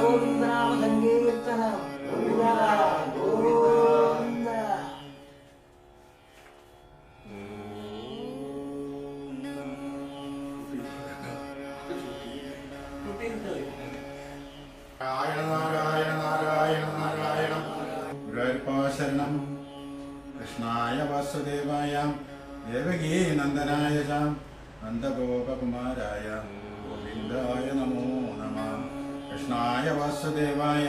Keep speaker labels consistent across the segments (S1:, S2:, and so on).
S1: ഗോവിന്ദനാമ സങ്കീർത്തനം ഗോവിന്ദ.
S2: നാരായണ നാരായണ നാരായണ നാരായണ. ഗുരുവായൂരപ്പശരണം. കൃഷ്ണായ വാസുദേവായ ദേവകീ നന്ദനായ ച നന്ദഗോപകുമാരായ ഗോവിന്ദായ നമോ നമഃ. കൃഷ്ണായ വാസുദേവായ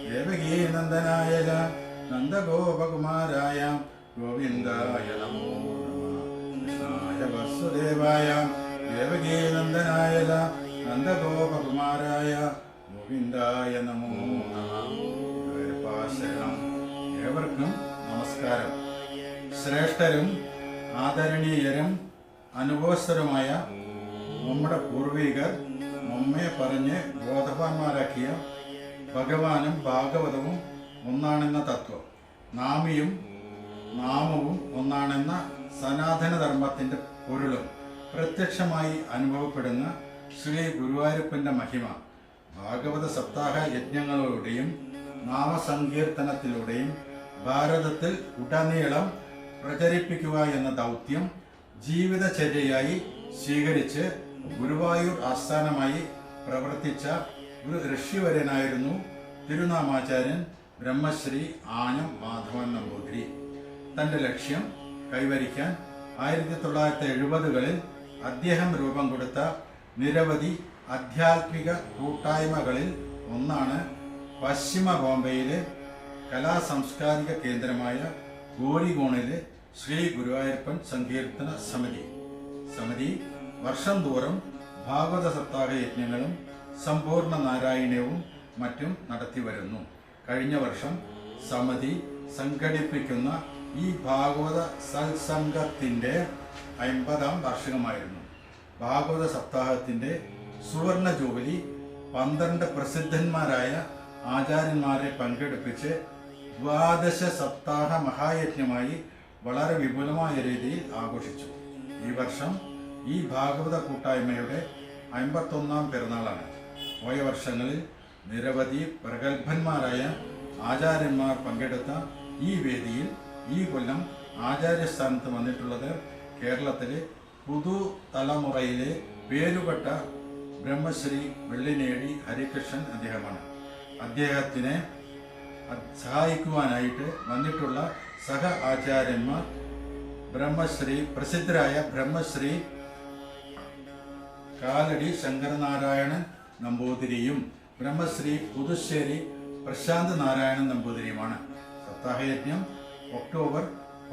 S2: ദേവകീ നന്ദനായ ച നന്ദഗോപകുമാരായ ഗോവിന്ദായ നമോ നമഃ. കൃഷ്ണായ വാസുദേവായ ദേവകീ നന്ദനായ ച നന്ദഗോപകുമാരായ ഗോവിന്ദായ നമോ നമഃ. ഗുരുവായൂരപ്പശരണം. ഏവർക്കും നമസ്കാരം. ശ്രേഷ്ഠരും ആദരണീയരും അനുഭവസ്ഥരുമായ നമ്മുടെ പൂർവികർ നമ്മെ പറഞ്ഞ് ബോധവാന്മാരാക്കിയ ഭഗവാനും ഭാഗവതവും ഒന്നാണെന്ന തത്വം, നാമിയും നാമവും ഒന്നാണെന്ന സനാതന ധർമ്മത്തിൻ്റെ പൊരുളും പ്രത്യക്ഷമായി അനുഭവപ്പെടുന്ന ശ്രീ ഗുരുവായൂരപ്പൻ്റെ മഹിമ ഭാഗവത സപ്താഹ യജ്ഞങ്ങളിലൂടെയും നാമസങ്കീർത്തനത്തിലൂടെയും ഭാരതത്തിൽ ഉടനീളം പ്രചരിപ്പിക്കുക എന്ന ദൗത്യം ജീവിതചര്യയായി സ്വീകരിച്ച് ഗുരുവായൂർ ആസ്ഥാനമായി പ്രവർത്തിച്ച ഒരു ഋഷിവര്യനായിരുന്നു തിരുനാമാചാര്യൻ ബ്രഹ്മശ്രീ ആനം മാധവൻ നമ്പൂതിരി. തൻ്റെ ലക്ഷ്യം കൈവരിക്കാൻ 1970-കളിൽ അദ്ദേഹം രൂപം കൊടുത്ത നിരവധി ആധ്യാത്മിക കൂട്ടായ്മകളിൽ ഒന്നാണ് പശ്ചിമ ബോംബെയിലെ കലാസാംസ്കാരിക കേന്ദ്രമായ ഗോരിഗോണിലെ ശ്രീ ഗുരുവായൂരപ്പൻ സങ്കീർത്തന സമിതി വർഷം തോറും ഭാഗവത സപ്താഹ യജ്ഞങ്ങളും സമ്പൂർണ്ണ നാരായണീയവും മറ്റും നടത്തി വരുന്നു. കഴിഞ്ഞ വർഷം സമിതി സംഘടിപ്പിക്കുന്ന ഈ ഭാഗവത സത്സംഗത്തിൻ്റെ 50ാം വാർഷികമായിരുന്നു. ഭാഗവത സപ്താഹത്തിൻ്റെ സുവർണ ജൂബിലി 12 പ്രസിദ്ധന്മാരായ ആചാര്യന്മാരെ പങ്കെടുപ്പിച്ച് 12 സപ്താഹ മഹായജ്ഞമായി വളരെ വിപുലമായ രീതിയിൽ ആഘോഷിച്ചു. ഈ വർഷം ഈ ഭാഗവത കൂട്ടായ്മയുടെ 51ാം പിറന്നാളാണ്. പോയ വർഷങ്ങളിൽ നിരവധി പ്രഗത്ഭന്മാരായ ആചാര്യന്മാർ പങ്കെടുത്ത ഈ വേദിയിൽ ഈ കൊല്ലം ആചാര്യസ്ഥാനത്ത് വന്നിട്ടുള്ളത് കേരളത്തിലെ പുതുതലമുറയിലെ പേരുപെട്ട ബ്രഹ്മശ്രീ വെള്ളിനേഴി ഹരികൃഷ്ണൻ അദ്ദേഹമാണ്. അദ്ദേഹത്തിനെ സഹായിക്കുവാനായിട്ട് വന്നിട്ടുള്ള സഹ ആചാര്യന്മാർ പ്രസിദ്ധരായ ബ്രഹ്മശ്രീ കാലടി ശങ്കരനാരായണൻ നമ്പൂതിരിയും ബ്രഹ്മശ്രീ പുതുശ്ശേരി പ്രശാന്ത് നാരായണൻ നമ്പൂതിരിയുമാണ്. സപ്താഹയജ്ഞം ഒക്ടോബർ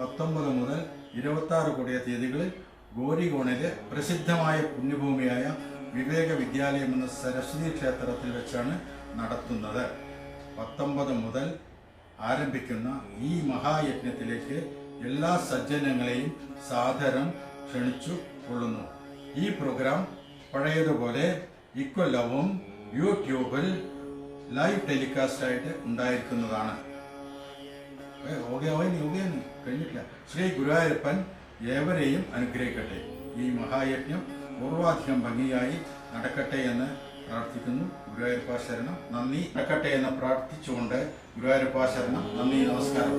S2: 19 മുതൽ 26 കൂടിയ തീയതികളിൽ ഗോരിഗോണിലെ പ്രസിദ്ധമായ പുണ്യഭൂമിയായ വിവേക വിദ്യാലയം എന്ന സരസ്വതി ക്ഷേത്രത്തിൽ വെച്ചാണ് നടത്തുന്നത്. 19 മുതൽ ആരംഭിക്കുന്ന ഈ മഹായജ്ഞത്തിലേക്ക് എല്ലാ സജ്ജനങ്ങളെയും സാദരം ക്ഷണിച്ചു കൊള്ളുന്നു. ഈ പ്രോഗ്രാം പഴയതുപോലെ ഇക്കൊല്ലവും യൂട്യൂബിൽ ലൈവ് ടെലികാസ്റ്റ് ആയിട്ട് ഉണ്ടായിരിക്കുന്നതാണ്. കഴിഞ്ഞിട്ടില്ല. ശ്രീ ഗുരുവായൂരപ്പൻ ഏവരെയും അനുഗ്രഹിക്കട്ടെ. ഈ മഹായജ്ഞം പൂർവാധികം ഭംഗിയായി നടക്കട്ടെ എന്ന് പ്രാർത്ഥിക്കുന്നു. ഗുരുവായൂരപ്പ ശരണം. നന്ദി. നടക്കട്ടെ എന്ന് പ്രാർത്ഥിച്ചുകൊണ്ട് ഗുരുവായൂരപ്പ ശരണം. നന്ദി. നമസ്കാരം.